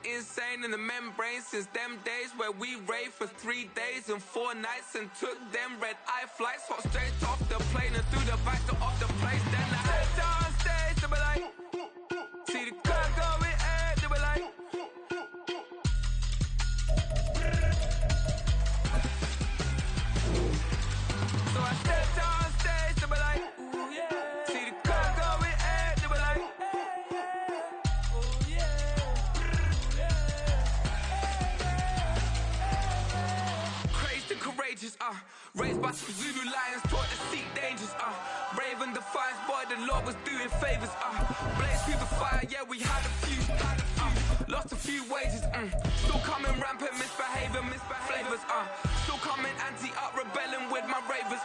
insane in the membrane since them days where we raved for 3 days and 4 nights and took them red-eye flights, hot straight off the plane and through the back door of the place. Then I head down stage, they were like, see the crowd going air, they were like, so I stepped down stage, they were like, ooh yeah, see the crowd going air, they were like, courageous, raised by some Zulu lions, taught to seek dangers, brave and defiant, boy, the Lord was doing favors, blaze through the fire, yeah, we had a few, lost a few wages, still coming rampant, misbehaving, flavors, still coming anti-up, rebelling with my ravers,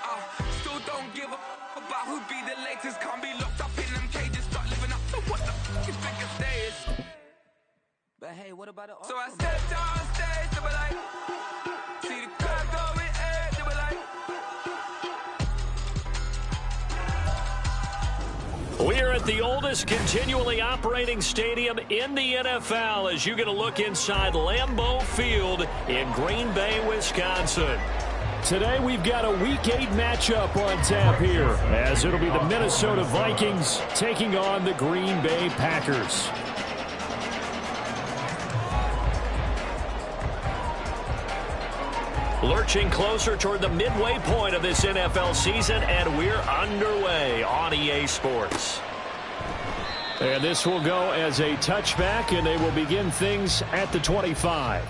still don't give a about who be the latest, can't be locked up in them cages, start living up to what the you think a day is. But hey, what about it? So I stepped on stage, they were like, see the crowd going air, they were like. We're at the oldest continually operating stadium in the NFL as you get a look inside Lambeau Field in Green Bay, Wisconsin. Today we've got a Week 8 matchup on tap here, as it'll be the Minnesota Vikings taking on the Green Bay Packers. Lurching closer toward the midway point of this NFL season, and we're underway on EA Sports. And this will go as a touchback, and they will begin things at the 25.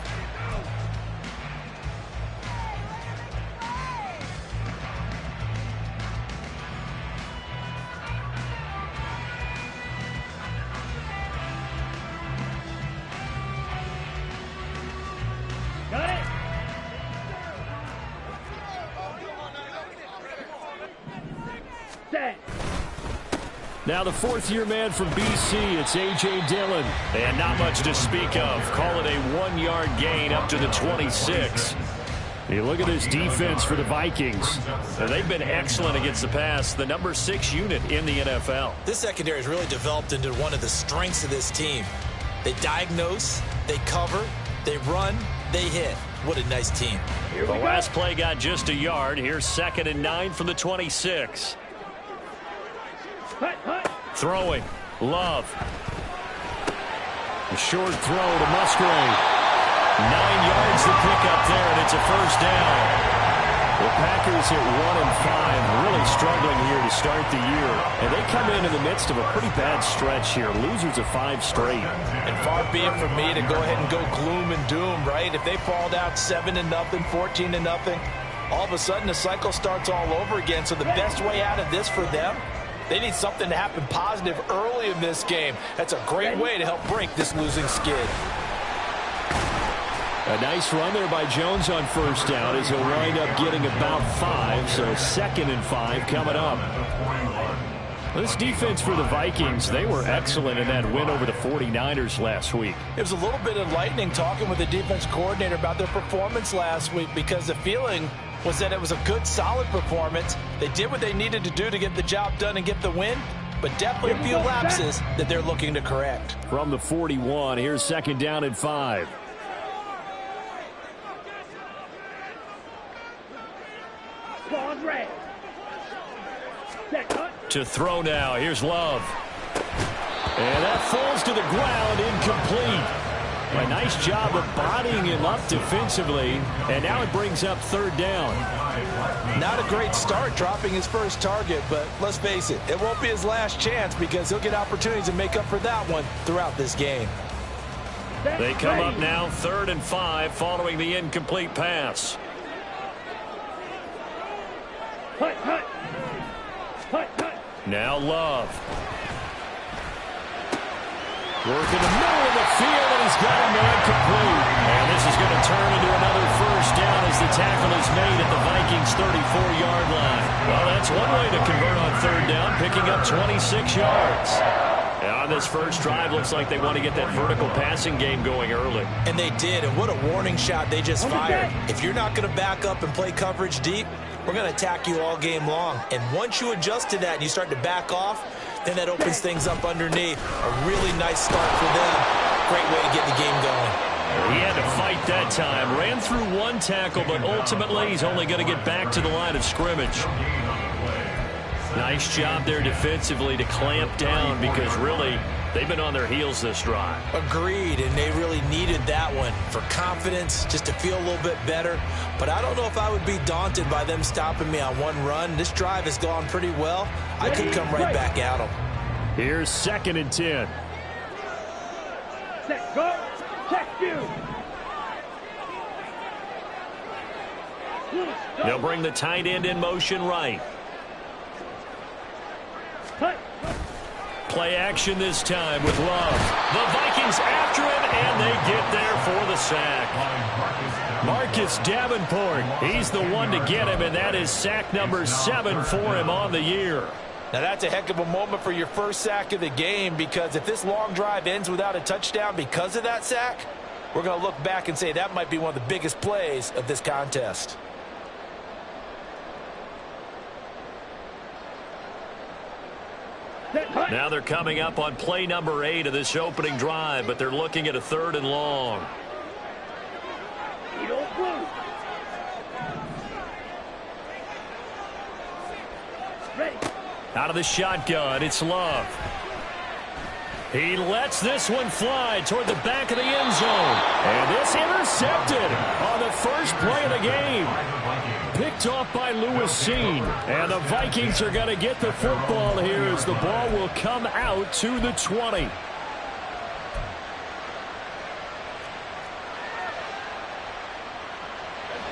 Now the fourth-year man from BC, it's A.J. Dillon. And not much to speak of. Call it a 1-yard gain up to the 26. You look at this defense for the Vikings. And they've been excellent against the pass, the number 6 unit in the NFL. This secondary has really developed into one of the strengths of this team. They diagnose, they cover, they run, they hit. What a nice team. The last play got just a yard. Here's 2nd and 9 from the 26. Throwing. Love. A short throw to Musgrave. 9 yards to pick up there, and it's a first down. The Packers at 1-5, really struggling here to start the year. And they come in the midst of a pretty bad stretch here. Losers of 5 straight. And far be it from me to go ahead and go gloom and doom, right? If they fall down 7-0, 14-0, all of a sudden the cycle starts all over again. So the best way out of this for them, they need something to happen positive early in this game. That's a great way to help break this losing skid. A nice run there by Jones on first down as he'll wind up getting about 5. So 2nd and 5 coming up. This defense for the Vikings, they were excellent in that win over the 49ers last week. It was a little bit enlightening talking with the defense coordinator about their performance last week, because the feeling was that it was a good, solid performance. They did what they needed to do to get the job done and get the win, but definitely a few lapses that they're looking to correct. From the 41, here's 2nd down and 5. To throw now. Here's Love. And that falls to the ground, incomplete. A nice job of bodying him up defensively, and now it brings up 3rd down. Not a great start dropping his first target, but let's face it, it won't be his last chance, because he'll get opportunities to make up for that one throughout this game. They come up now 3rd and 5 following the incomplete pass. Now Love. Working the middle of the field, and he's got a man complete. And this is going to turn into another first down as the tackle is made at the Vikings' 34-yard line. Well, that's one way to convert on 3rd down, picking up 26 yards. And on this first drive, looks like they want to get that vertical passing game going early. And they did, and what a warning shot they just fired. If you're not going to back up and play coverage deep, we're going to attack you all game long. And once you adjust to that and you start to back off, then that opens things up underneath. A really nice start for them. Great way to get the game going. He had to fight that time. Ran through one tackle, but ultimately he's only going to get back to the line of scrimmage. Nice job there defensively to clamp down because really they've been on their heels this drive. Agreed, and they really needed that one for confidence, just to feel a little bit better. But I don't know if I would be daunted by them stopping me on one run. This drive has gone pretty well. I could come right back at them. Here's 2nd and 10. Set, go, check you. They'll bring the tight end in motion right. Play action this time with Love. The Vikings after him, and they get there for the sack. Marcus Davenport, he's the one to get him, and that is sack number 7 for him on the year. Now that's a heck of a moment for your first sack of the game, because if this long drive ends without a touchdown because of that sack, we're going to look back and say that might be one of the biggest plays of this contest. Now they're coming up on play number 8 of this opening drive, but they're looking at a 3rd and long. Out of the shotgun, it's Love. He lets this one fly toward the back of the end zone. And this intercepted on the first play of the game. Picked off by Lewis Seen. And the Vikings are going to get the football here as the ball will come out to the 20.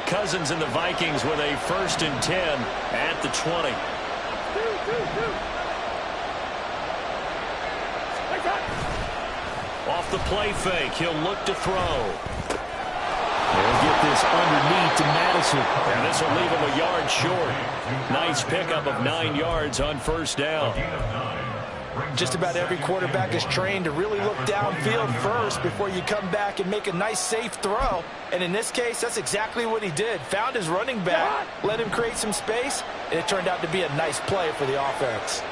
Cousins and the Vikings with a 1st and 10 at the 20. Off the play fake, he'll look to throw. They'll get this underneath to Madison. And this will leave him a yard short. Nice pickup of 9 yards on 1st down. Just about every quarterback is trained to really look downfield first before you come back and make a nice, safe throw. And in this case, that's exactly what he did. Found his running back, let him create some space, and it turned out to be a nice play for the offense.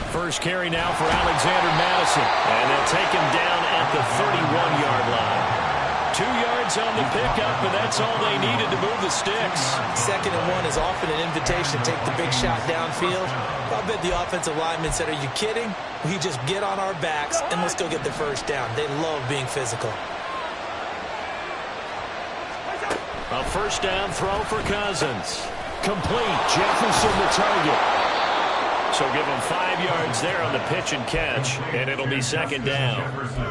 First carry now for Alexander Madison. And they'll take him down at the 31-yard line. 2 yards on the pickup, and that's all they needed to move the sticks. 2nd and 1 is often an invitation to take the big shot downfield. I bet the offensive lineman said, "Are you kidding? We just get on our backs and let's go get the 1st down." They love being physical. A 1st down throw for Cousins. Complete. Jefferson the target. So give him 5 yards there on the pitch and catch, and it'll be 2nd down.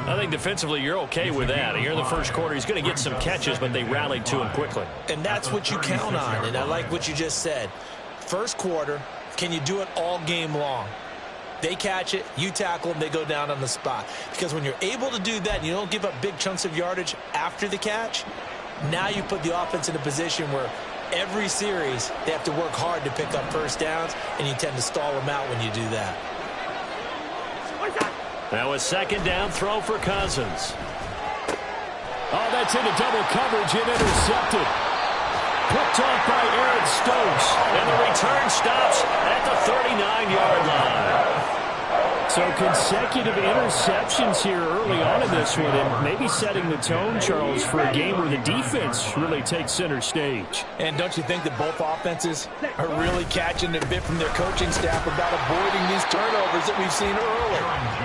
I think defensively you're okay with that. Here in the first quarter, he's going to get some catches, but they rallied to him quickly. And that's what you count on, and I like what you just said. First quarter, can you do it all game long? They catch it, you tackle them, they go down on the spot. Because when you're able to do that and you don't give up big chunks of yardage after the catch, now you put the offense in a position where every series, they have to work hard to pick up 1st downs, and you tend to stall them out when you do that. Now a 2nd down throw for Cousins. Oh, that's into double coverage and intercepted. Picked off by Eric Stokes, and the return stops at the 39-yard line. So consecutive interceptions here early on in this one, and maybe setting the tone, Charles, for a game where the defense really takes center stage. And don't you think that both offenses are really catching a bit from their coaching staff about avoiding these turnovers that we've seen early?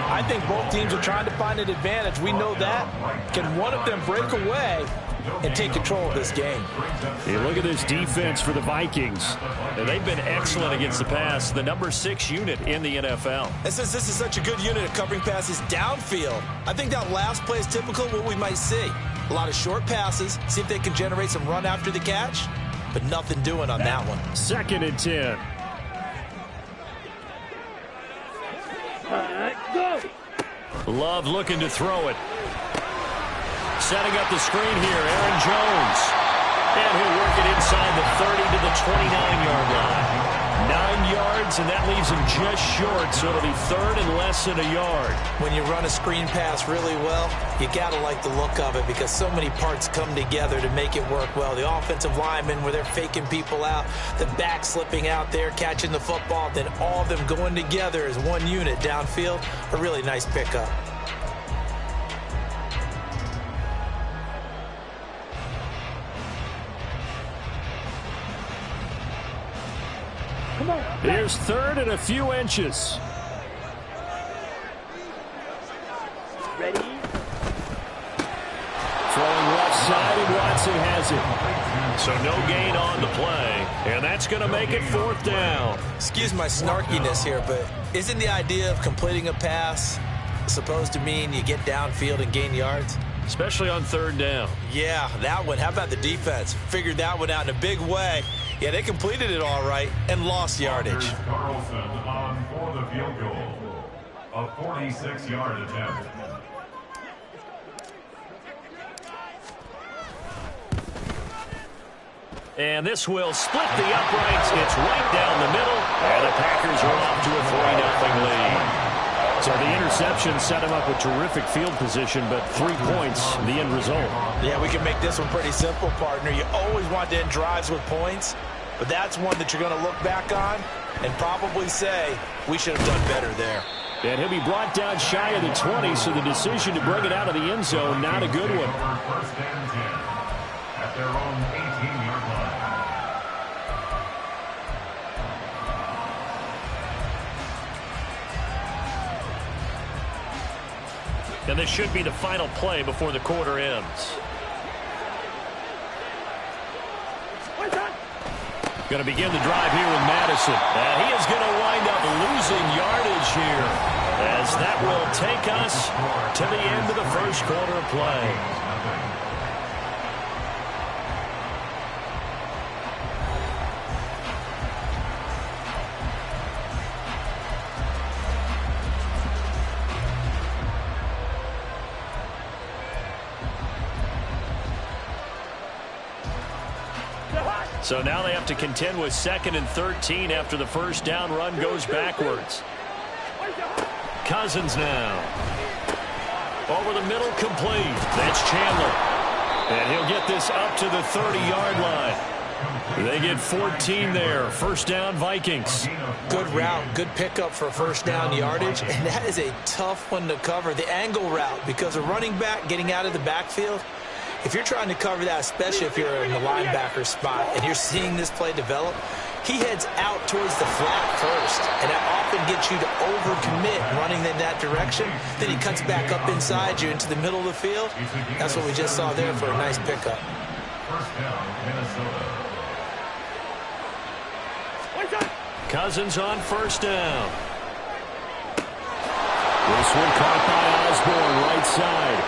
I think both teams are trying to find an advantage. We know that. Can one of them break away and take control of this game? Hey, look at this defense for the Vikings. They've been excellent against the pass, the number 6 unit in the NFL. And since this is such a good unit of covering passes downfield, I think that last play is typical of what we might see. A lot of short passes, see if they can generate some run after the catch, but nothing doing on that one. 2nd and 10. Love looking to throw it. Setting up the screen here, Aaron Jones. And he'll work it inside the 30 to the 29-yard line. 9 yards, and that leaves him just short, so it'll be third and less than a yard. When you run a screen pass really well, you got to like the look of it because so many parts come together to make it work well. The offensive linemen, where they're faking people out, the back slipping out there, catching the football, then all of them going together as one unit downfield. A really nice pickup. Here's third and a few inches. Ready? Throwing left side, and Watson has it. So no gain on the play, and that's going to make it fourth down. Excuse my snarkiness here, but isn't the idea of completing a pass supposed to mean you get downfield and gain yards? Especially on third down. Yeah, that one. How about the defense? Figured that one out in a big way. Yeah, they completed it all right and lost yardage. Carlson on for the field goal. A 46-yard attempt. And this will split the uprights. It's right down the middle. And the Packers are off to a 3-0 lead. So the interception set him up with terrific field position, but 3 points, the end result. Yeah, we can make this one pretty simple, partner. You always want to end drives with points, but that's one that you're going to look back on and probably say, we should have done better there. And he'll be brought down shy of the 20, so the decision to bring it out of the end zone, not a good one. First and 10 at their own 18-yard line. And this should be the final play before the quarter ends. Going to begin the drive here with Madison. And he is going to wind up losing yardage here, as that will take us to the end of the first quarter of play. So now they have to contend with 2nd and 13 after the first down run goes backwards. Cousins now. Over the middle, complete. That's Chandler. And he'll get this up to the 30-yard line. They get 14 there. First down, Vikings. Good route, good pickup for first down yardage, and that is a tough one to cover. The angle route, because a running back getting out of the backfield, if you're trying to cover that, especially if you're in the linebacker spot and you're seeing this play develop, he heads out towards the flat first, and that often gets you to overcommit running in that direction. Then he cuts back up inside you into the middle of the field. That's what we just saw there for a nice pickup. First down, Minnesota. Cousins on first down. This one caught by Osborne, right side.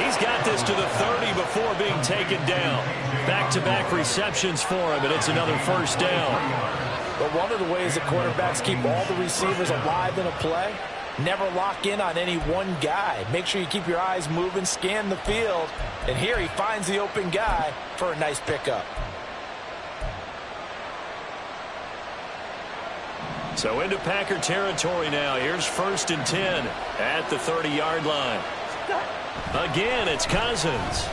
He's got this to the 30 before being taken down. Back-to-back receptions for him, and it's another first down. But one of the ways that quarterbacks keep all the receivers alive in a play, never lock in on any one guy. Make sure you keep your eyes moving, scan the field, and here he finds the open guy for a nice pickup. So into Packer territory now. Here's 1st and 10 at the 30-yard line. Again, it's Cousins.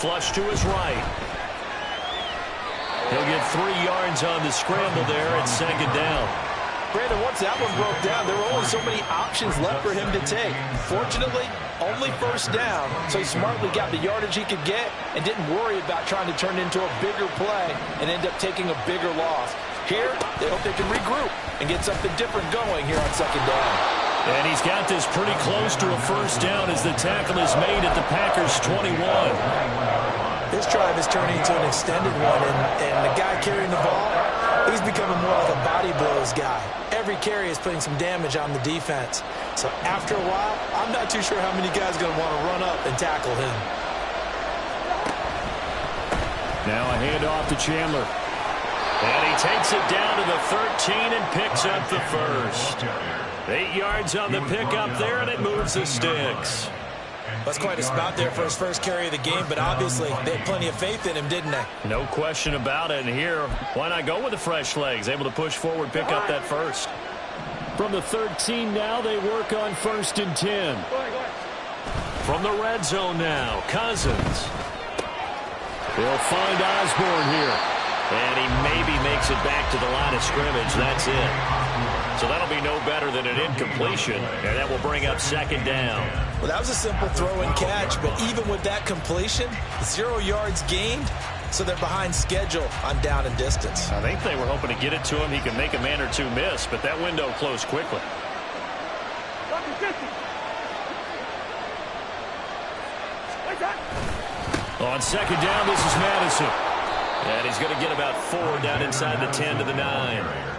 Flush to his right. He'll get 3 yards on the scramble there at 2nd down. Brandon, once that one broke down, there were only so many options left for him to take. Fortunately, only first down, so he smartly got the yardage he could get and didn't worry about trying to turn it into a bigger play and end up taking a bigger loss. Here, they hope they can regroup and get something different going here on 2nd down. And he's got this pretty close to a first down as the tackle is made at the Packers' 21. This drive is turning into an extended one, and the guy carrying the ball, he's becoming more like a body blows guy. Every carry is putting some damage on the defense. So after a while, I'm not too sure how many guys are going to want to run up and tackle him. Now a handoff to Chandler. And he takes it down to the 13 and picks up the first. 8 yards on the pickup there, and it moves the sticks. That's quite a spot there for his first carry of the game, but obviously they had plenty of faith in him, didn't they? No question about it. And here, why not go with the fresh legs? Able to push forward, pick up that first. From the 13 now, they work on 1st and 10. From the red zone now, Cousins. He'll find Osborne here. And he maybe makes it back to the line of scrimmage. That's it. So that'll be no better than an incompletion. And that will bring up 2nd down. Well, that was a simple throw and catch, but even with that completion, 0 yards gained, so they're behind schedule on down and distance. I think they were hoping to get it to him. He could make a man or two miss, but that window closed quickly. On 2nd down, this is Madison. And he's going to get about 4 down inside the 10 to the 9.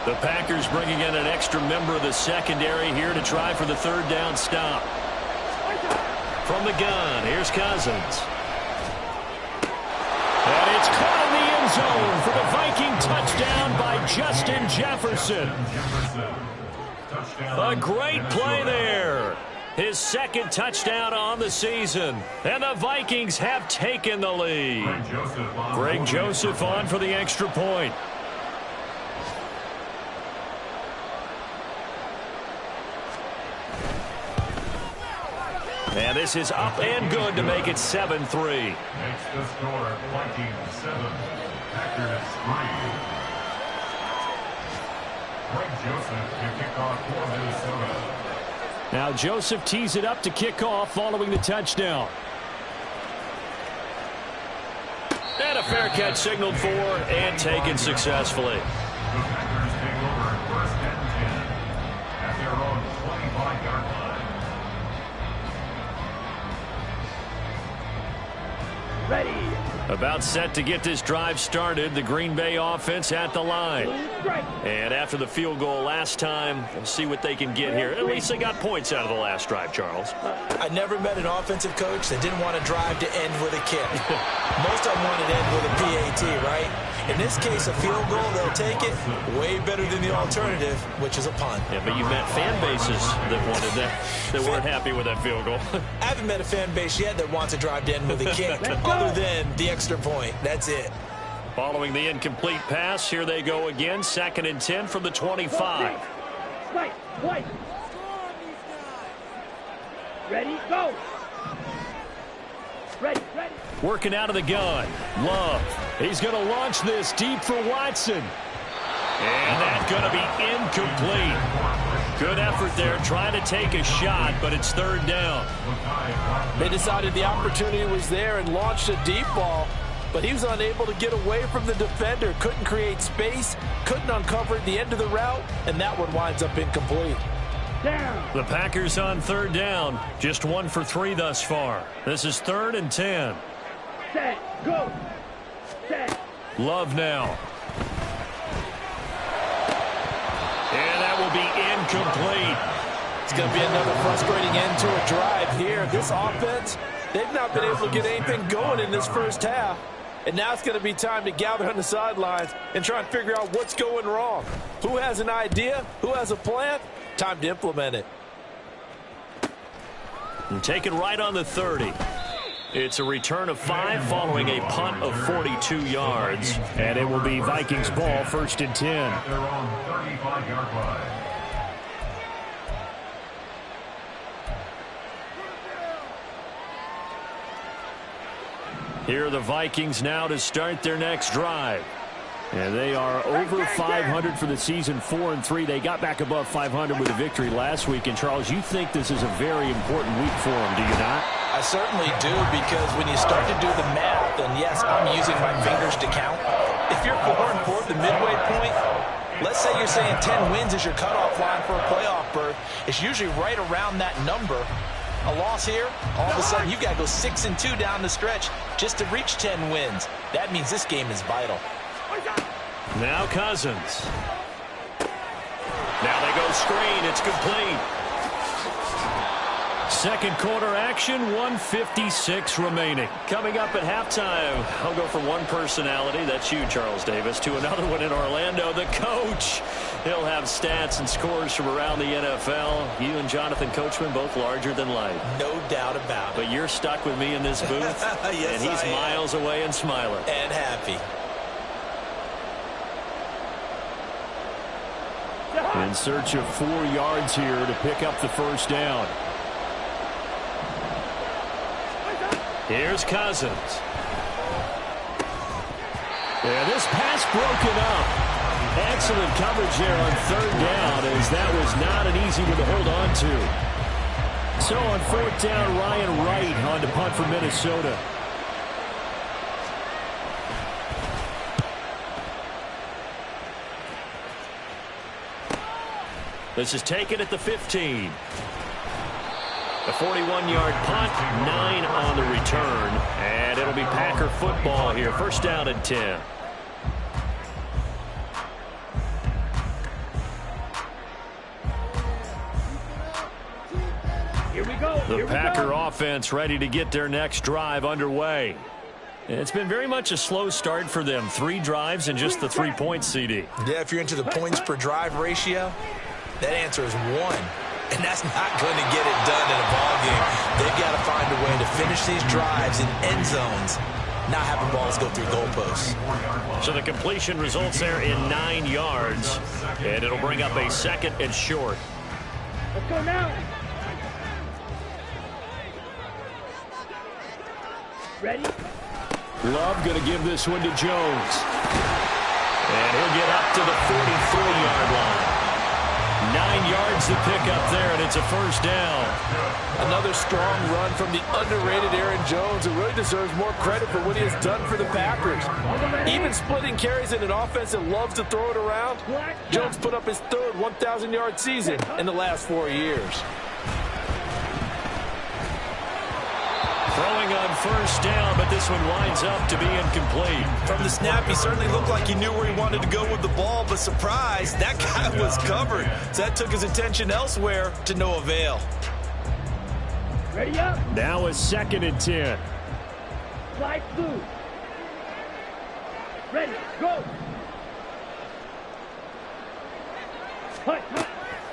The Packers bringing in an extra member of the secondary here to try for the 3rd down stop. From the gun, here's Cousins. And it's caught in the end zone for the Viking touchdown by Justin Jefferson. A great play there. His 2nd touchdown on the season. And the Vikings have taken the lead. Greg Joseph on for the extra point. And this is up and good to make it 7-3. Makes the score Vikings 7, Packers 3. Greg Joseph to kick off for Minnesota. Now Joseph tees it up to kick off following the touchdown. And a fair catch signaled for and taken successfully. The Packers take over 1st and 10 at their own 25-yard line. Ready. About set to get this drive started. The Green Bay offense at the line. And after the field goal last time, we'll see what they can get here. At least they got points out of the last drive, Charles. I never met an offensive coach that didn't want to drive to end with a kick. Most of them wanted to end with a PAT, right? In this case, a field goal, they'll take it. Way better than the alternative, which is a punt. Yeah, but you met fan bases that wanted that, that weren't happy with that field goal. I haven't met a fan base yet that wants to drive to end with a kick, other than the extra point. That's it. Following the incomplete pass, here they go again. 2nd and 10 from the 25. White. Ready, go. Ready. Working out of the gun. Love. He's going to launch this deep for Watson. And that's going to be incomplete. Good effort there, trying to take a shot, but it's 3rd down. They decided the opportunity was there and launched a deep ball, but he was unable to get away from the defender. Couldn't create space, couldn't uncover the end of the route, and that one winds up incomplete. Down. The Packers on 3rd down. Just 1 for 3 thus far. This is 3rd and 10. Set. Go. Set. Love now. And that will be incomplete. It's going to be another frustrating end to a drive here. This offense, they've not been able to get anything going in this first half. And now it's going to be time to gather on the sidelines and try and figure out what's going wrong. Who has an idea? Who has a plan? Time to implement it. And taken right on the 30. It's a return of 5 following a punt of 42 yards. And it will be Vikings ball, 1st and 10. At their own 35-yard line. Here are the Vikings now to start their next drive. And they are over 500 for the season, 4-3. They got back above 500 with a victory last week. And, Charles, you think this is a very important week for them, do you not? I certainly do, because when you start to do the math, and yes, I'm using my fingers to count. If you're 4-4 at the midway point, let's say you're saying 10 wins is your cutoff line for a playoff berth. It's usually right around that number. A loss here, all of a sudden you've got to go 6-2 down the stretch just to reach 10 wins. That means this game is vital. Now Cousins. Now they go screen. It's complete. Second quarter action, 1:56 remaining. Coming up at halftime, I'll go from one personality, that's you, Charles Davis, to another one in Orlando, the coach. He'll have stats and scores from around the NFL. You and Jonathan Coachman, both larger than life. No doubt about it. But you're stuck with me in this booth, yes, and he's miles away and smiling. And happy. In search of 4 yards here to pick up the first down. Here's Cousins. Yeah, this pass broken up. Excellent coverage there on third down, as that was not an easy one to hold on to. So on fourth down, Ryan Wright on to punt for Minnesota. This is taken at the 15. A 41-yard punt, 9 on the return, and it'll be Packer football here. First down and 10. Here we go. The Packer offense ready to get their next drive underway. It's been very much a slow start for them. 3 drives and just the 3 points, CD. Yeah, if you're into the points per drive ratio, that answer is 1. And that's not going to get it done in a ball game. They've got to find a way to finish these drives in end zones, not have the balls go through goalposts. So the completion results there in 9 yards, and it'll bring up a second and short. Let's go now. Ready? Love going to give this one to Jones. And he'll get up to the 43-yard line. 9 yards to pick up there, and it's a first down. Another strong run from the underrated Aaron Jones, who really deserves more credit for what he has done for the Packers. Even splitting carries in an offense that loves to throw it around, Jones put up his third 1,000-yard season in the last 4 years. Throwing on first down, but this one winds up to be incomplete. From the snap, he certainly looked like he knew where he wanted to go with the ball, but surprise, that guy was covered. So that took his attention elsewhere to no avail. Ready up. Now a second and 10. Slide through. Ready, go. Hut, hut.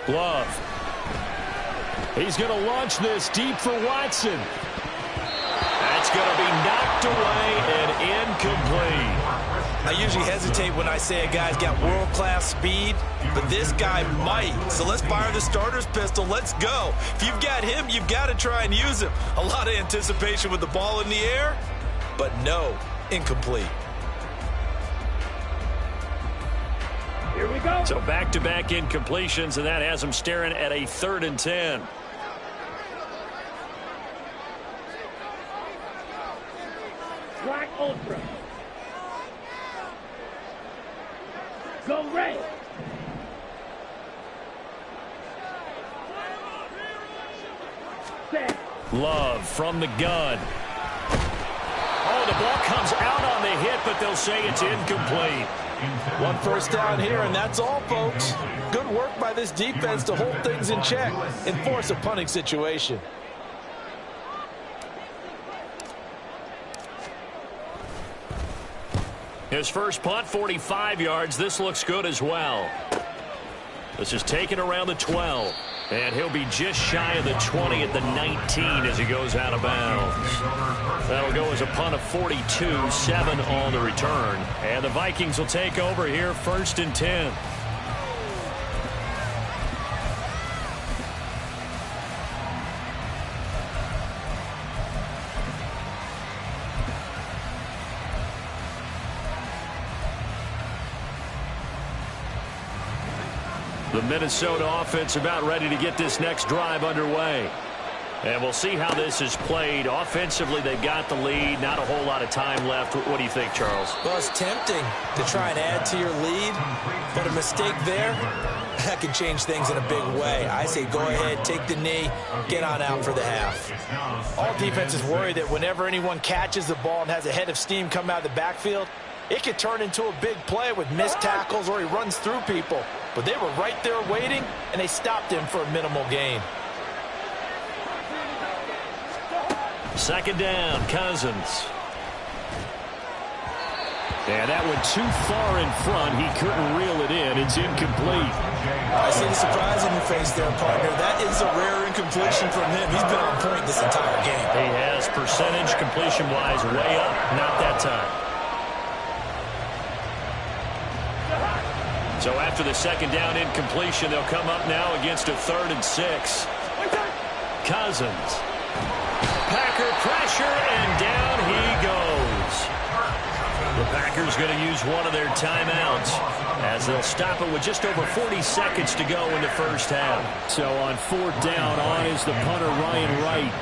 Love. He's going to launch this deep for Watson. That's going to be knocked away and incomplete. I usually hesitate when I say a guy's got world-class speed, but this guy might. So let's fire the starter's pistol. Let's go. If you've got him, you've got to try and use him. A lot of anticipation with the ball in the air, but no, incomplete. Here we go. So back-to-back incompletions, and that has him staring at a 3rd and 10. Black Ultra. Go Ray. Set. Love from the gun. Oh, the ball comes out on the hit, but they'll say it's incomplete. One first down here, and that's all, folks. Good work by this defense to hold things in check and force a punting situation. His first punt, 45 yards. This looks good as well. This is taken around the 12. And he'll be just shy of the 20 at the 19 as he goes out of bounds. That'll go as a punt of 42, 7 on the return. And the Vikings will take over here, 1st and 10. The Minnesota offense about ready to get this next drive underway. And we'll see how this is played. Offensively, they've got the lead. Not a whole lot of time left. What do you think, Charles? Well, it's tempting to try and add to your lead, but a mistake there, that can change things in a big way. I say go ahead, take the knee, get on out for the half. All defenses worry that whenever anyone catches the ball and has a head of steam come out of the backfield, it could turn into a big play with missed tackles or he runs through people. But they were right there waiting, and they stopped him for a minimal gain. Second down, Cousins. And that went too far in front. He couldn't reel it in. It's incomplete. I see the surprise in your face there, partner. That is a rare incompletion from him. He's been on point this entire game. He has percentage completion-wise way up. Not that time. So after the second down incompletion, they'll come up now against a 3rd and 6. Cousins. Packer pressure, and down he goes. The Packers going to use one of their timeouts as they'll stop it with just over 40 seconds to go in the first half. So on 4th down, on is the punter, Ryan Wright.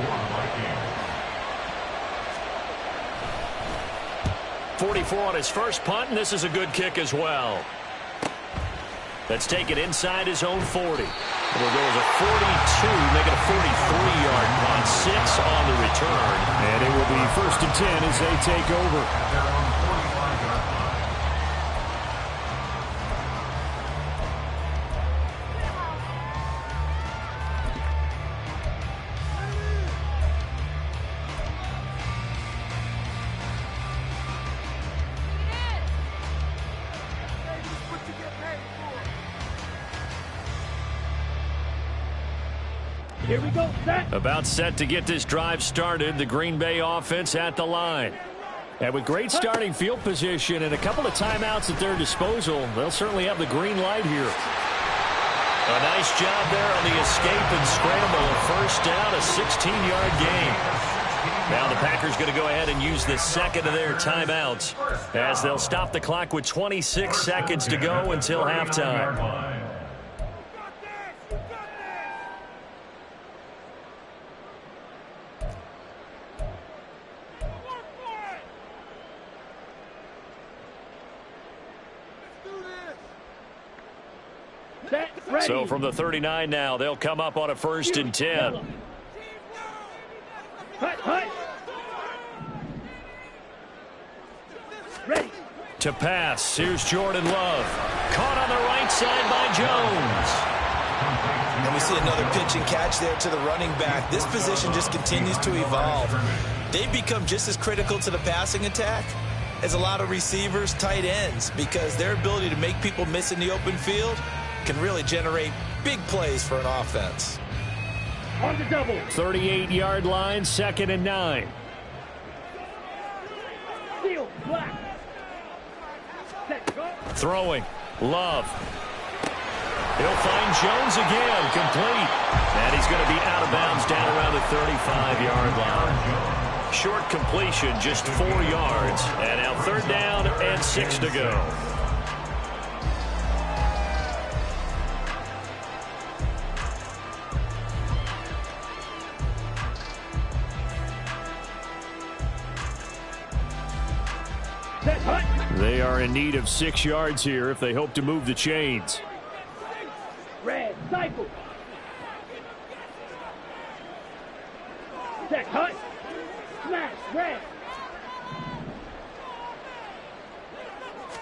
44 on his first punt, and this is a good kick as well. Let's take it inside his own 40. It'll go as a 42, make it a 43-yard punt, 6 on the return. And it will be 1st and 10 as they take over. Here we go, set. About set to get this drive started. The Green Bay offense at the line. And with great starting field position and a couple of timeouts at their disposal, they'll certainly have the green light here. A nice job there on the escape and scramble. A first down, a 16-yard gain. Now the Packers going to go ahead and use the second of their timeouts as they'll stop the clock with 26 seconds to go until halftime. So from the 39 now, they'll come up on a 1st and 10. Ready. To pass, here's Jordan Love. Caught on the right side by Jones. And we see another pitch and catch there to the running back. This position just continues to evolve. They've become just as critical to the passing attack as a lot of receivers, tight ends, because their ability to make people miss in the open field can really generate big plays for an offense. On the double. 38-yard line, 2nd and 9. Steal, black. Set, go. Throwing, Love. He'll find Jones again, complete. And he's going to be out of bounds down around the 35-yard line. Short completion, just 4 yards. And now 3rd down and 6 to go. They are in need of 6 yards here if they hope to move the chains. Red, cycle. Set, cut. Smash, red.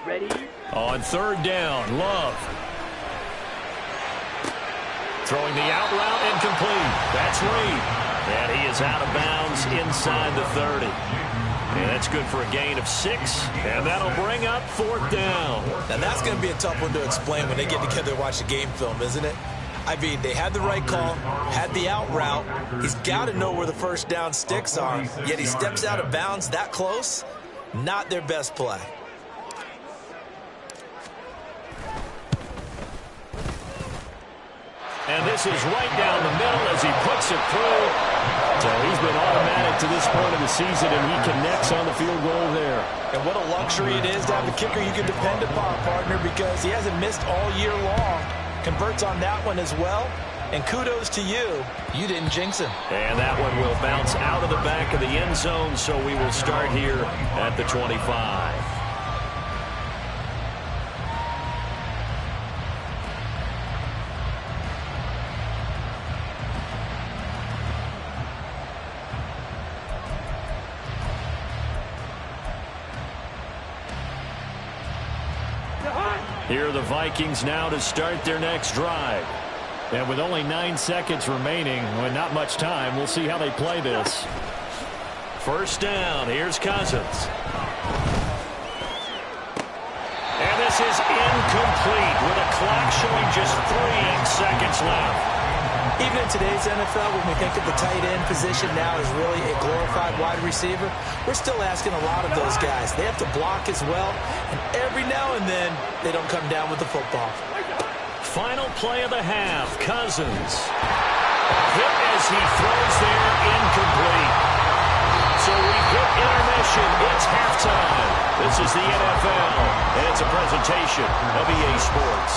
Ready. On 3rd down, Love. Throwing the out route and complete. That's Reed. And he is out of bounds inside the 30. And that's good for a gain of 6, and that'll bring up 4th down. Now that's going to be a tough one to explain when they get together and watch the game film, isn't it? I mean, they had the right call, had the out route. He's got to know where the first down sticks are, yet he steps out of bounds that close. Not their best play. And this is right down the middle as he puts it through. So he's been automatic to this point of the season, and he connects on the field goal there. And what a luxury it is to have a kicker you can depend upon, partner, because he hasn't missed all year long. Converts on that one as well. And kudos to you. You didn't jinx him. And that one will bounce out of the back of the end zone, so we will start here at the 25. Here are the Vikings now to start their next drive. And with only 9 seconds remaining, with not much time, we'll see how they play this. First down, here's Cousins. And this is incomplete with a clock showing just 3 seconds left. Even in today's NFL, when we think of the tight end position now as really a glorified wide receiver, we're still asking a lot of those guys. They have to block as well, and every now and then, they don't come down with the football. Final play of the half, Cousins. Hit as he throws there, incomplete. So we hit intermission. It's halftime. This is the NFL, and it's a presentation of EA Sports.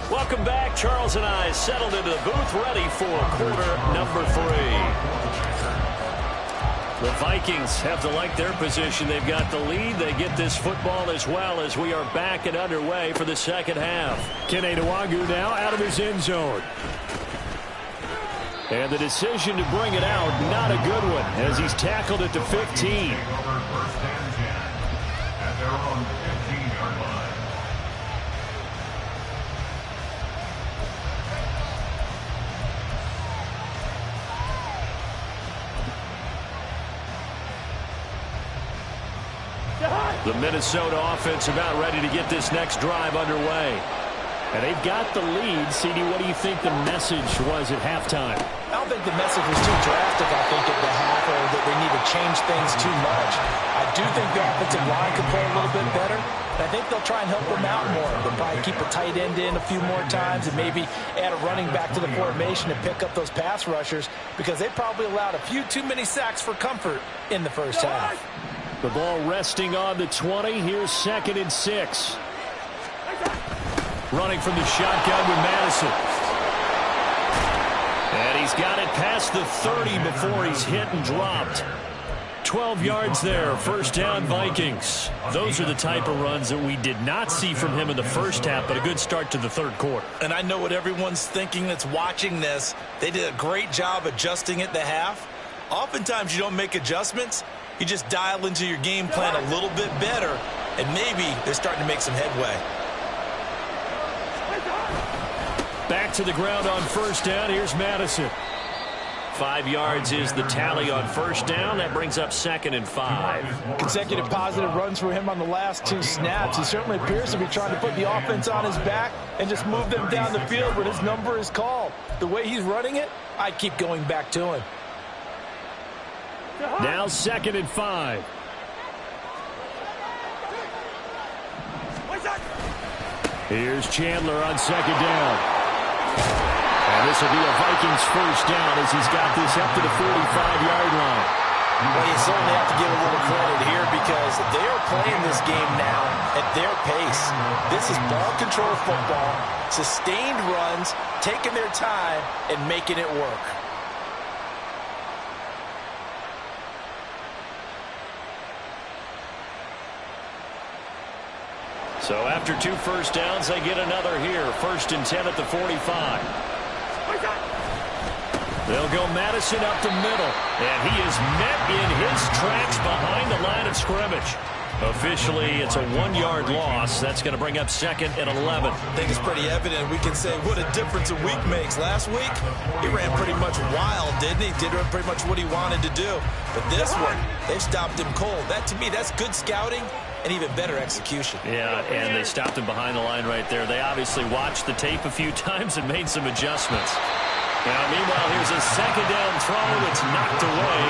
Welcome back. Charles and I settled into the booth, ready for quarter number 3. The Vikings have to like their position. They've got the lead. They get this football as well as we are back and underway for the second half. Kenny Nwagu now out of his end zone. And the decision to bring it out, not a good one, as he's tackled at the 15. At their own 15-yard line. The Minnesota offense about ready to get this next drive underway. And they've got the lead. CD, what do you think the message was at halftime? I don't think the message was too drastic, I think, at the half, or that they need to change things too much. I do think the offensive line could play a little bit better. And I think they'll try and help them out more. They'll probably keep a tight end in a few more times and maybe add a running back to the formation and pick up those pass rushers, because they probably allowed a few too many sacks for comfort in the first half. The ball resting on the 20. Here's 2nd and 6. Running from the shotgun with Madison. And he's got it past the 30 before he's hit and dropped. 12 yards there. First down, Vikings. Those are the type of runs that we did not see from him in the first half, but a good start to the third quarter. And I know what everyone's thinking that's watching this. They did a great job adjusting at the half. Oftentimes you don't make adjustments. You just dial into your game plan a little bit better, and maybe they're starting to make some headway. Back to the ground on first down. Here's Madison. 5 yards is the tally on first down. That brings up 2nd and 5. Consecutive positive runs for him on the last 2 snaps. He certainly appears to be trying to put the offense on his back and just move them down the field when his number is called. The way he's running it, I keep going back to him. Now 2nd and 5. Here's Chandler on 2nd down. And this will be a Vikings first down as he's got this up to the 45-yard line. Well, you certainly have to give a little credit here because they are playing this game now at their pace. This is ball control football, sustained runs, taking their time, and making it work. So after 2 first downs, they get another here. 1st and 10 at the 45. They'll go Madison up the middle. And he is met in his tracks behind the line of scrimmage. Officially, it's a 1-yard loss. That's going to bring up 2nd and 11. I think it's pretty evident. We can say what a difference a week makes. Last week, he ran pretty much wild, didn't he? Did pretty much what he wanted to do. But this one, they've stopped him cold. That, to me, that's good scouting and even better execution. Yeah, and they stopped him behind the line right there. They obviously watched the tape a few times and made some adjustments. Now, meanwhile, here's a 2nd down throw that's knocked away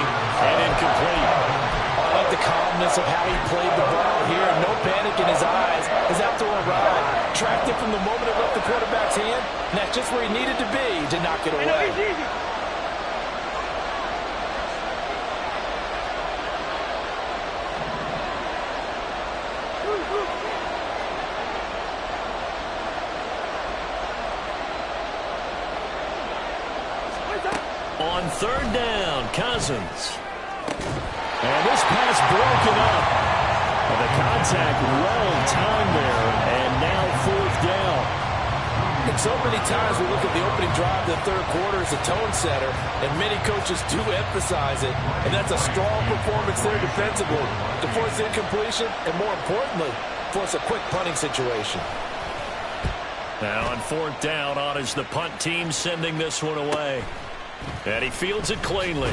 and incomplete. I like the calmness of how he played the ball here. No panic in his eyes. His outdoor ride tracked it from the moment it left the quarterback's hand, and that's just where he needed to be to knock it away. On 3rd down, Cousins. And this pass broken up. And the contact well timed there. And now 4th down. And so many times we look at the opening drive of the third quarter as a tone setter, and many coaches do emphasize it. And that's a strong performance there defensively to force incompletion and, more importantly, force a quick punting situation. Now on fourth down, on is the punt team sending this one away. And he fields it cleanly.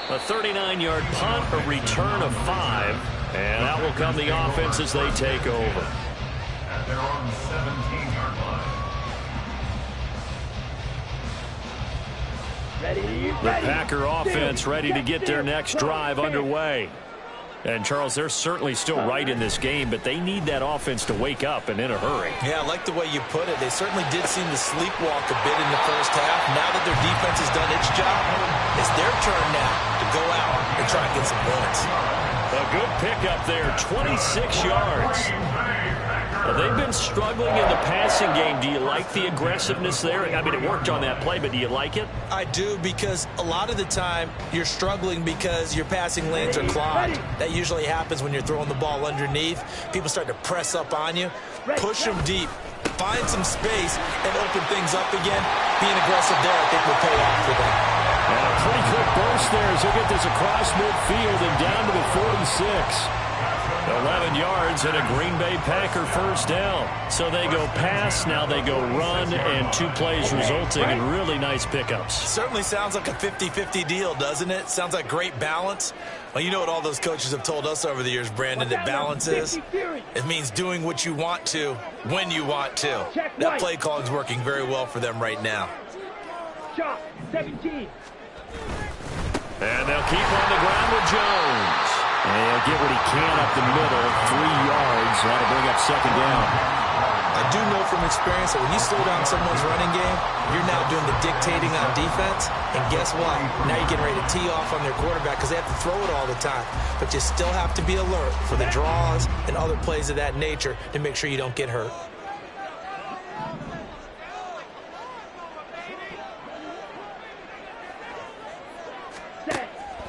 A 39-yard punt, a return of 5. And that will come the offense as they take over. At their own 17-yard line. Ready. The Packer offense ready to get their next drive underway. And, Charles, they're certainly still right in this game, but they need that offense to wake up and in a hurry. Yeah, I like the way you put it. They certainly did seem to sleepwalk a bit in the first half. Now that their defense has done its job, it's their turn now to go out and try and get some points. A good pickup there, 26 yards. They've been struggling in the passing game. Do you like the aggressiveness there? I mean, it worked on that play, but do you like it? I do, because a lot of the time you're struggling because your passing lanes are clogged. That usually happens when you're throwing the ball underneath. People start to press up on you. Push them deep. Find some space and open things up again. Being aggressive there, I think, will pay off for them. And a pretty quick burst there as he'll get this across midfield and down to the 46. 11 yards and a Green Bay Packer first down. So they go pass, now they go run, and 2 plays resulting in really nice pickups. Certainly sounds like a 50-50 deal, doesn't it? Sounds like great balance. Well, you know what all those coaches have told us over the years, Brandon, that balance is? It means doing what you want to when you want to. That play calling is working very well for them right now. Shot 17. And they'll keep on the ground with Jones. And he'll get what he can up the middle, 3 yards. That'll bring up second down. I do know from experience that when you slow down someone's running game, you're now doing the dictating on defense. And guess what? Now you're getting ready to tee off on their quarterback because they have to throw it all the time. But you still have to be alert for the draws and other plays of that nature to make sure you don't get hurt.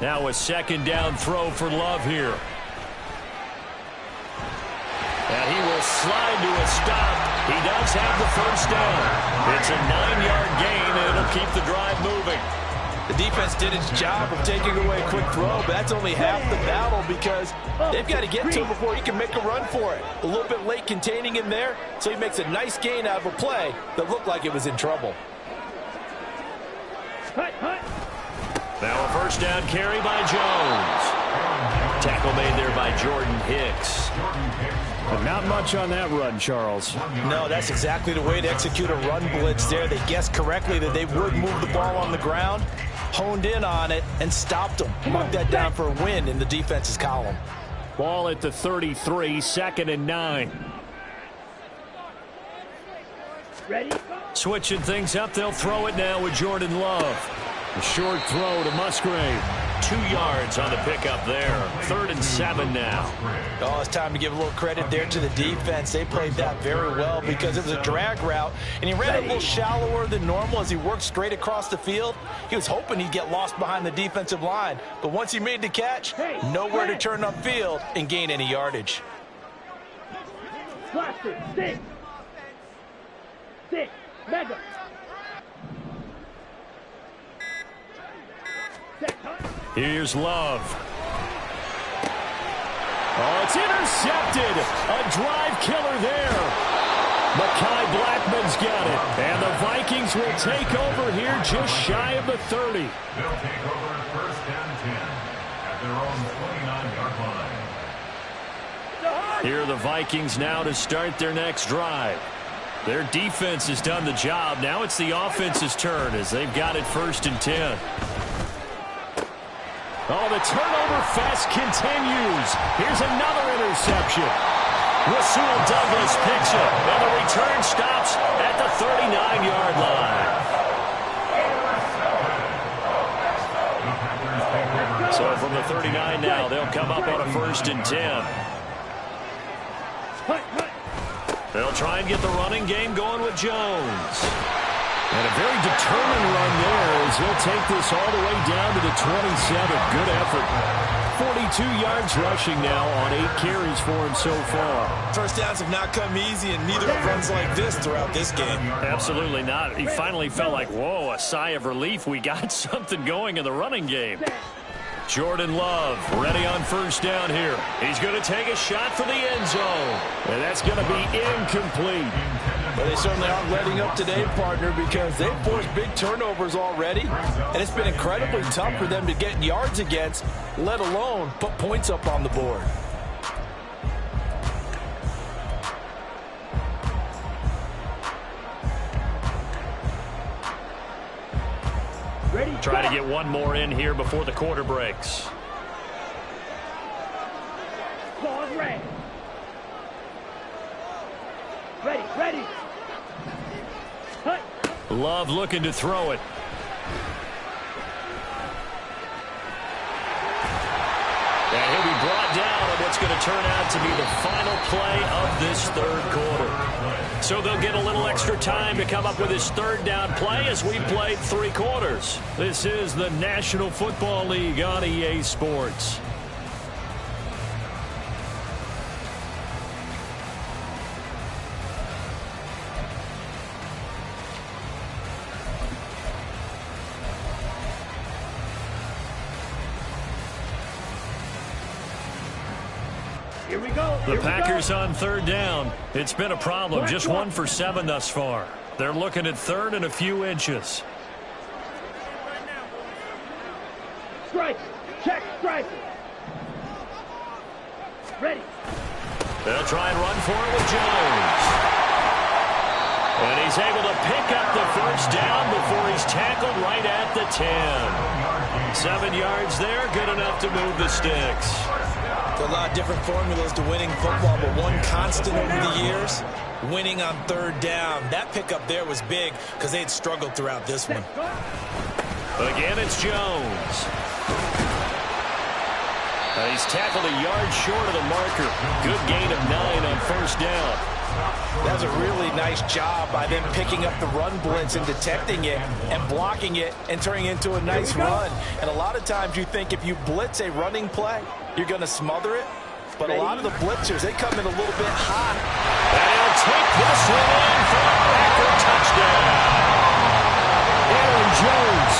Now a second down throw for Love here. And he will slide to a stop. He does have the first down. It's a 9-yard gain, and it'll keep the drive moving. The defense did its job of taking away a quick throw, but that's only half the battle because they've got to get to him before he can make a run for it. A little bit late containing him there, so he makes a nice gain out of a play that looked like it was in trouble. Now a first down carry by Jones. Tackle made there by Jordan Hicks. But not much on that run, Charles. No, that's exactly the way to execute a run blitz there. They guessed correctly that they would move the ball on the ground, honed in on it, and stopped them. Marked that down for a win in the defense's column. Ball at the 33, 2nd and 9. Ready? Switching things up, they'll throw it now with Jordan Love. A short throw to Musgrave. 2 yards on the pickup there. 3rd and 7 now. Oh, it's time to give a little credit there to the defense. They played that very well because it was a drag route, and he ran it a little shallower than normal as he worked straight across the field. He was hoping he'd get lost behind the defensive line, but once he made the catch, nowhere to turn upfield and gain any yardage. Blaster 6. 6. Mega. Here's Love. Oh, it's intercepted. A drive killer there. Mekhi Blackman's got it. And the Vikings will take over here just shy of the 30. They'll take over 1st and 10 at their own 29-yard line. Here are the Vikings now to start their next drive. Their defense has done the job. Now it's the offense's turn as they've got it 1st and 10. Oh, the turnover fest continues. Here's another interception. Rasul Douglas picks it, and the return stops at the 39-yard line. So from the 39 now, they'll come up on a 1st and 10. They'll try and get the running game going with Jones. And a very determined run there as as he'll take this all the way down to the 27. Good effort. 42 yards rushing now on 8 carries for him so far. First downs have not come easy, and neither have runs like this throughout this game. Absolutely not. He finally felt like, whoa, a sigh of relief. We got something going in the running game. Jordan Love ready on first down here. He's going to take a shot for the end zone. And that's going to be incomplete. But they certainly aren't letting up today, partner, because they've forced big turnovers already. And it's been incredibly tough for them to get yards against, let alone put points up on the board. Ready, Try to go. get one more in here before the quarter breaks. Pause, red. Ready, ready. Hut. Love looking to throw it. And he'll be brought down on what's going to turn out to be the final play of this third quarter. So they'll get a little extra time to come up with his third down play as we played 3 quarters. This is the National Football League on EA Sports. Here we go. The Here we Packers go. on third down. It's been a problem. Just 1 for 7 thus far. They're looking at third and a few inches. Strike. Check strike. Ready. They'll try and run for it with Jones. And he's able to pick up the first down before he's tackled right at the 10. 7 yards there, good enough to move the sticks. There's a lot of different formulas to winning football, but one constant over the years, winning on third down. That pickup there was big because they had struggled throughout this one. Again, it's Jones. He's tackled a yard short of the marker. Good gain of 9 on first down. That was a really nice job by them picking up the run blitz and detecting it and blocking it and turning it into a nice run. And a lot of times you think if you blitz a running play, you're going to smother it. But a lot of the blitzers, they come in a little bit hot. And he'll take this one in for a Packer touchdown. Aaron Jones,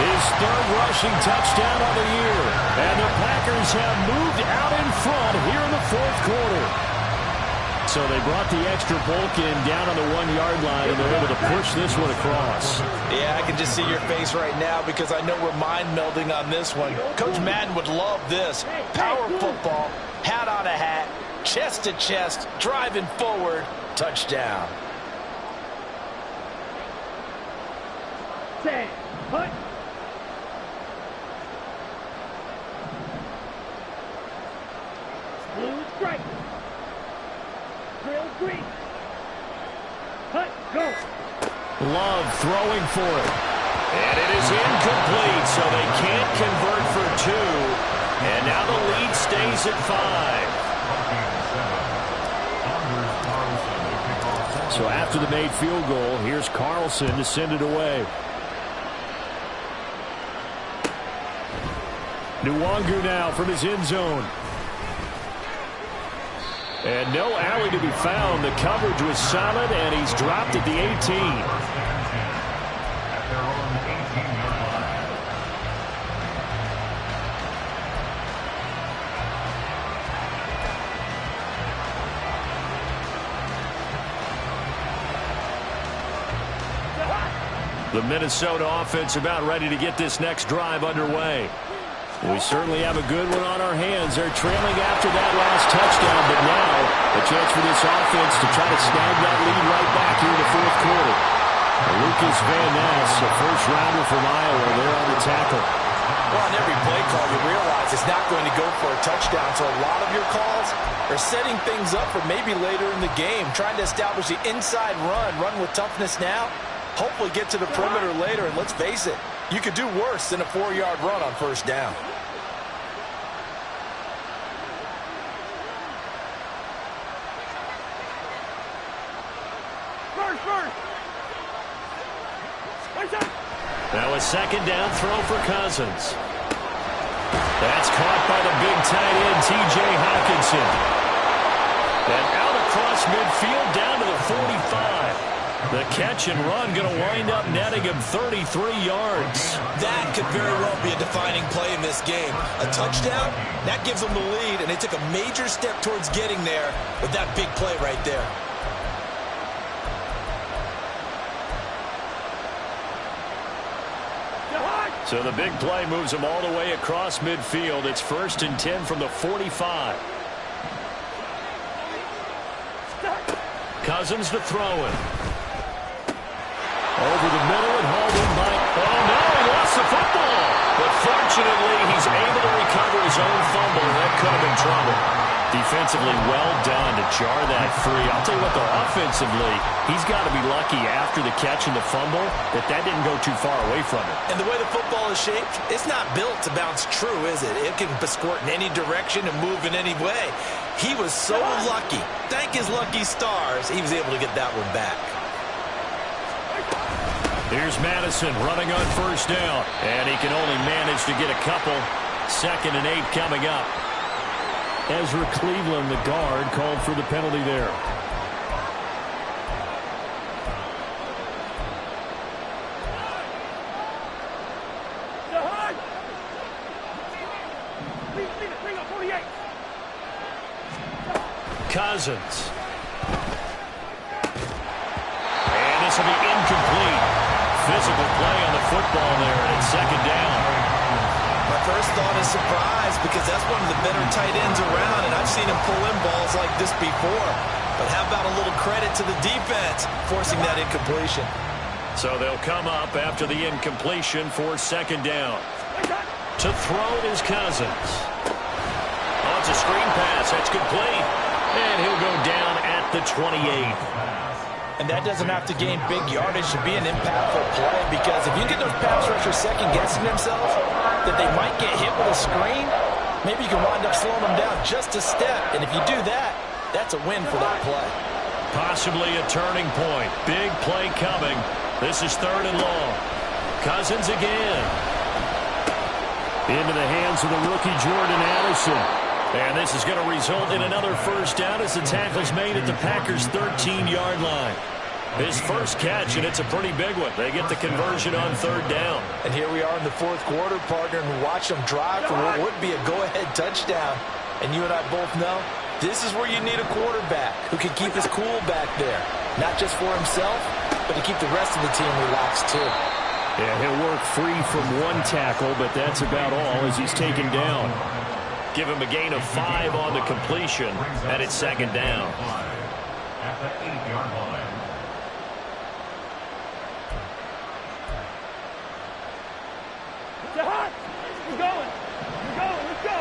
his third rushing touchdown of the year. And the Packers have moved out in front here in the fourth quarter. So they brought the extra bulk in down on the 1 yard line, and they're able to push this one across. Yeah, I can just see your face right now because I know we're mind melding on this one. Coach Madden would love this. Power football, hat on a hat, chest to chest, driving forward, touchdown. Set. Hut. Blue strike. Drill green. Hut. Go. Love throwing for it. And it is incomplete, so they can't convert for 2. And now the lead stays at 5. So after the made field goal, here's Carlson to send it away. Nwangu now from his end zone. And no alley to be found. The coverage was solid, and he's dropped at the 18. The Minnesota offense about ready to get this next drive underway. We certainly have a good one on our hands. They're trailing after that last touchdown, but now a chance for this offense to try to snag that lead right back here in the fourth quarter. Lucas Van Ness, a first-rounder from Iowa, there on the tackle. Well, on every play call, you realize it's not going to go for a touchdown, so a lot of your calls are setting things up for maybe later in the game, trying to establish the inside run with toughness now, hopefully get to the perimeter later, and let's face it, you could do worse than a 4-yard run on first down. Now a second down throw for Cousins. That's caught by the big tight end, T.J. Hawkinson. And out across midfield down to the 45. The catch and run going to wind up netting him 33 yards. That could very well be a defining play in this game. A touchdown, that gives them the lead, and they took a major step towards getting there with that big play right there. So the big play moves them all the way across midfield. It's 1st and 10 from the 45. Cousins to throw it. Over the middle and hauled in by... Oh, no, he lost the football. But fortunately, he's able to recover his own fumble. That could have been trouble. Defensively, well done to jar that free. I'll tell you what, though, offensively, he's got to be lucky after the catch and the fumble that didn't go too far away from him. And the way the football is shaped, it's not built to bounce true, is it? It can squirt in any direction and move in any way. He was so lucky. Thank his lucky stars, he was able to get that one back. Here's Madison running on 1st down. And he can only manage to get a couple. 2nd and 8 coming up. Ezra Cleveland, the guard, called for the penalty there. Cousins. And this will be incomplete. Physical play on the football there, and it's 2nd down. My first thought is surprise, because that's one of the better tight ends around, and I've seen him pull in balls like this before. But how about a little credit to the defense forcing that incompletion? So they'll come up after the incompletion for 2nd down. To throw is Cousins. Oh, it's a screen pass. That's complete. And he'll go down at the 28. And that doesn't have to gain big yardage to be an impactful play, because if you get those pass rushers second-guessing themselves that they might get hit with a screen, maybe you can wind up slowing them down just a step. And if you do that, that's a win for that play. Possibly a turning point. Big play coming. This is 3rd and long. Cousins again. Into the hands of the rookie Jordan Addison. And this is going to result in another 1st down as the tackle's made at the Packers' 13-yard line. His first catch, and it's a pretty big one. They get the conversion on 3rd down. And here we are in the 4th quarter, partner, and watch them drive for what would be a go-ahead touchdown. And you and I both know this is where you need a quarterback who can keep his cool back there. Not just for himself, but to keep the rest of the team relaxed, too. Yeah, he'll work free from one tackle, but that's about all as he's taken down. Give him a gain of 5 on the completion, and it's 2nd down. At the 8-yard line. You're going. Let's go.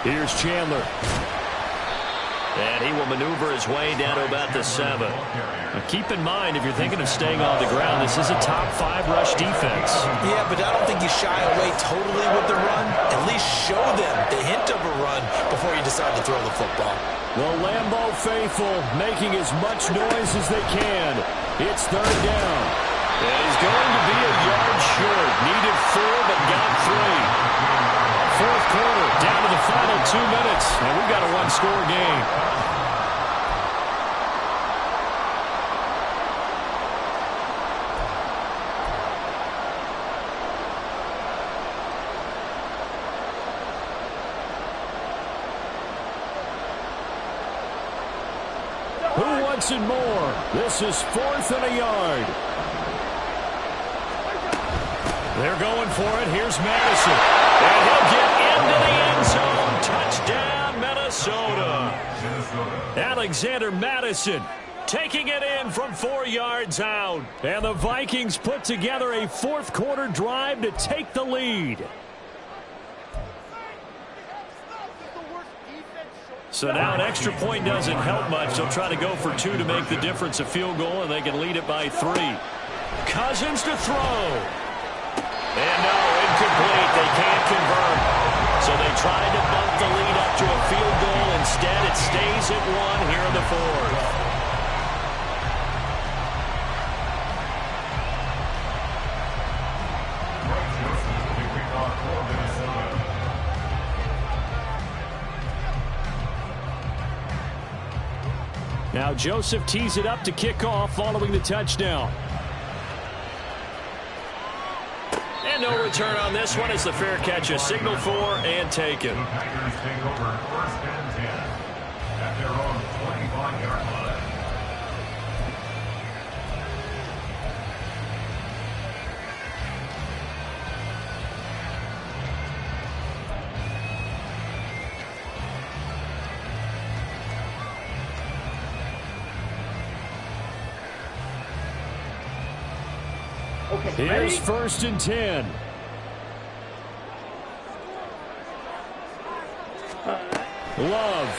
Here's Chandler. And he will maneuver his way down to about the 7. Now keep in mind, if you're thinking of staying on the ground, this is a top 5 rush defense. Yeah, but I don't think you shy away totally with the run. At least show them the hint of a run before you decide to throw the football. The Lambeau faithful making as much noise as they can. It's 3rd down. And he's going to be a yard short. Needed 4, but got 3. 4th quarter, down to the final 2 minutes, and we've got a one-score game. Who wants it more? This is 4th and a yard. They're going for it. Here's Madison. And he'll get into the end zone. Touchdown, Minnesota. Alexander Madison taking it in from 4 yards out. And the Vikings put together a 4th quarter drive to take the lead. So now an extra point doesn't help much. They'll try to go for 2 to make the difference a field goal, and they can lead it by 3. Cousins to throw. And no, incomplete. They can't convert. So they tried to bump the lead up to a field goal. Instead, it stays at 1 here in the 4th. Now Joseph tees it up to kick off following the touchdown. And no return on this one as the fair catch is signaled for and taken. The Packers take over first and 10 at their own 25-yard line. Here's first and 10. Love.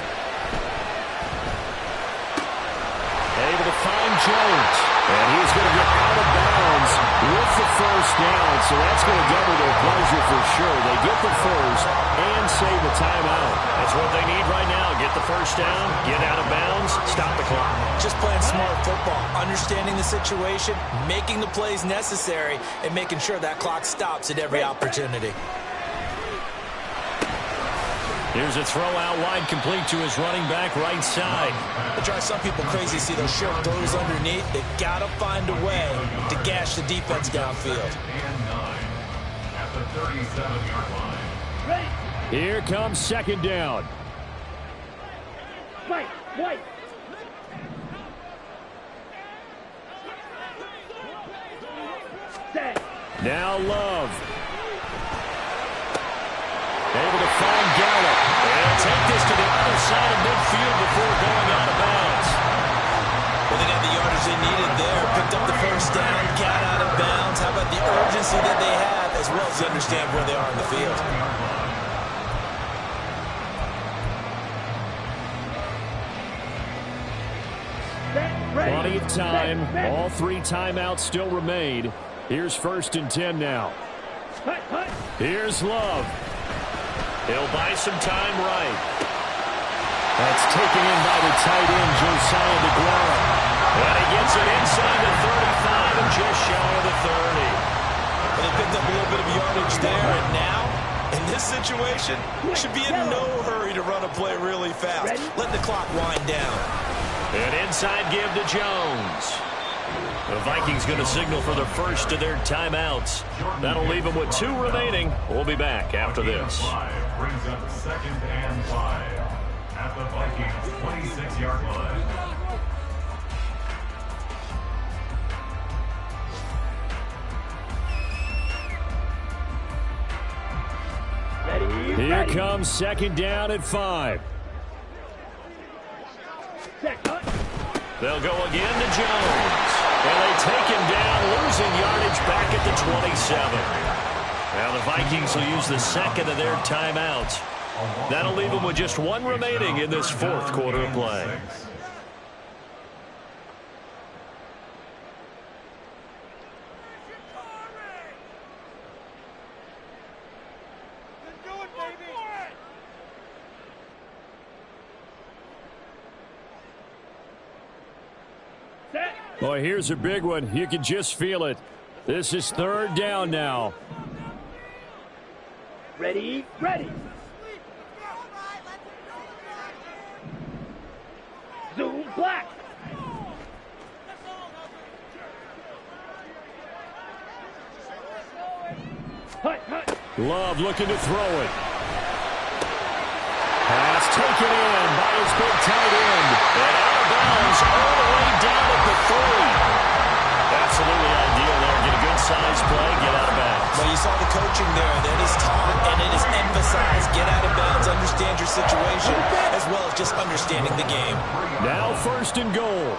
Able to find Jones. And he's going to get out of bounds with the first down. So that's going to double their pleasure for sure. They get the first and save the timeout. That's what they need right now. Get the first down, get out of bounds, stop the clock. Just playing smart football, understanding the situation, making the plays necessary, and making sure that clock stops at every opportunity. Here's a throw out wide, complete to his running back right side. It drives some people crazy to see those short throws underneath. They've got to find a way to gash the defense downfield. And 9 at the 37-yard line. Here comes second down. White. Now Love. Able to find Gallup. And take this to the other side of midfield before going out of bounds. Well, they got the yardage they needed there. Picked up the first down, got out of bounds. How about the urgency that they have, as well as understand where they are in the field? Plenty of time. All 3 timeouts still remain. Here's first and 10 now. Here's Love. He'll buy some time right. That's taken in by the tight end, Josiah DeGuara. And he gets it inside the 35 and just shy of the 30. Well, they picked up a little bit of yardage there, and now, in this situation, should be in no hurry to run a play really fast. Let the clock wind down. An inside give to Jones. The Vikings going to signal for the first of their timeouts. That'll leave them with 2 remaining. We'll be back after this. Brings up second and 5 at the Vikings 26-yard line. Here comes second down at 5. They'll go again to Jones. And they take him down, losing yardage back at the 27. Now the Vikings will use the second of their timeouts. That'll leave them with just 1 remaining in this 4th quarter of play. Boy, here's a big one. You can just feel it. This is 3rd down now. Ready. Zoom black. Love looking to throw it. Pass taken in by his big tight end. And out of bounds all the way down at the 3. Absolutely ideal there. Get a good size play, get out of bounds. Well, you saw the coaching there. That is taught and it is emphasized. Get out of bounds, understand your situation, as well as just understanding the game. Now 1st and goal.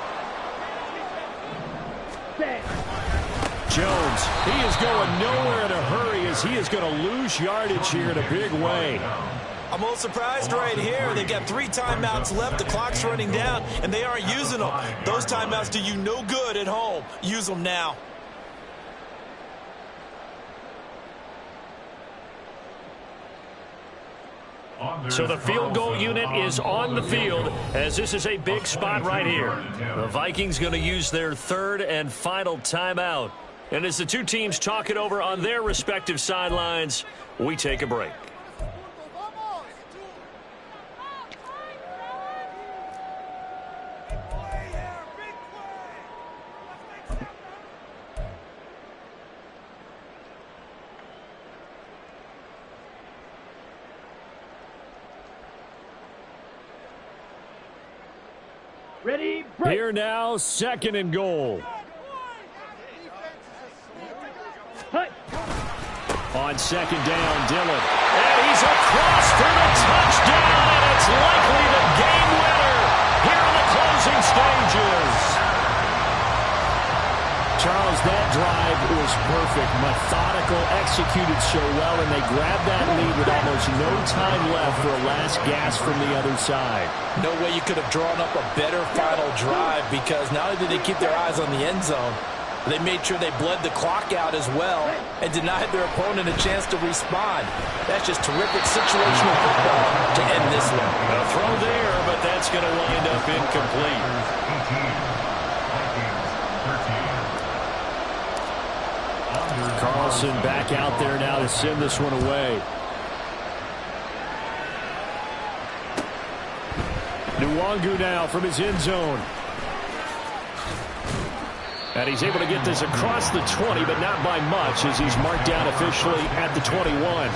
Jones, he is going nowhere in a hurry as he is going to lose yardage here in a big way. I'm a little surprised right here. They've got 3 timeouts left. The clock's running down, and they aren't using them. Those timeouts do you no good at home. Use them now. So the field goal unit is on the field as this is a big spot right here. The Vikings going to use their 3rd and final timeout. And as the 2 teams talk it over on their respective sidelines, we take a break. Ready, break. Here now, 2nd and goal. Hut. On 2nd down, Dillon. And he's across for the touchdown, and it's likely the game winner here in the closing stages. Charles, that drive was perfect. Methodical, executed so well, and they grabbed that lead with almost no time left for a last gasp from the other side. No way you could have drawn up a better final drive, because not only did they keep their eyes on the end zone, they made sure they bled the clock out as well and denied their opponent a chance to respond. That's just terrific situational football to end this one. A throw there, but that's going to wind up incomplete. Carlson back out there now to send this one away. Nwangu now from his end zone. And he's able to get this across the 20, but not by much, as he's marked down officially at the 21.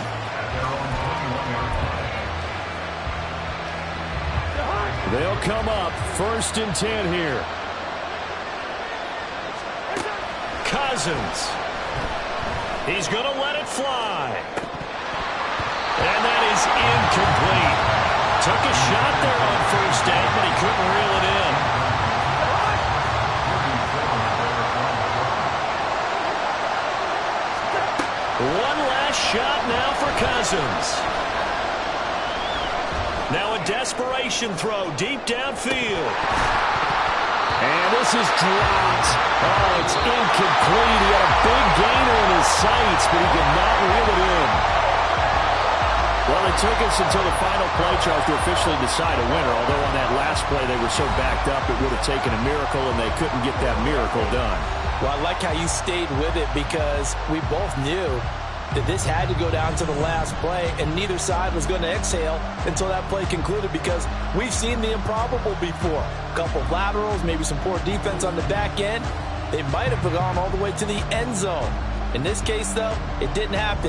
They'll come up 1st and 10 here. Cousins. He's going to let it fly. And that is incomplete. Took a shot there on 1st down, but he couldn't reel it in. One last shot now for Cousins. Now a desperation throw deep downfield. And this is dropped. Oh, it's incomplete. He had a big gainer in his sights, but he could not reel it in. Well, it took us until the final play, Charles, to officially decide a winner, although on that last play they were so backed up it would have taken a miracle, and they couldn't get that miracle done. Well, I like how you stayed with it, because we both knew that this had to go down to the last play, and neither side was going to exhale until that play concluded, because we've seen the improbable before. A couple of laterals, maybe some poor defense on the back end. They might have gone all the way to the end zone. In this case, though, it didn't happen.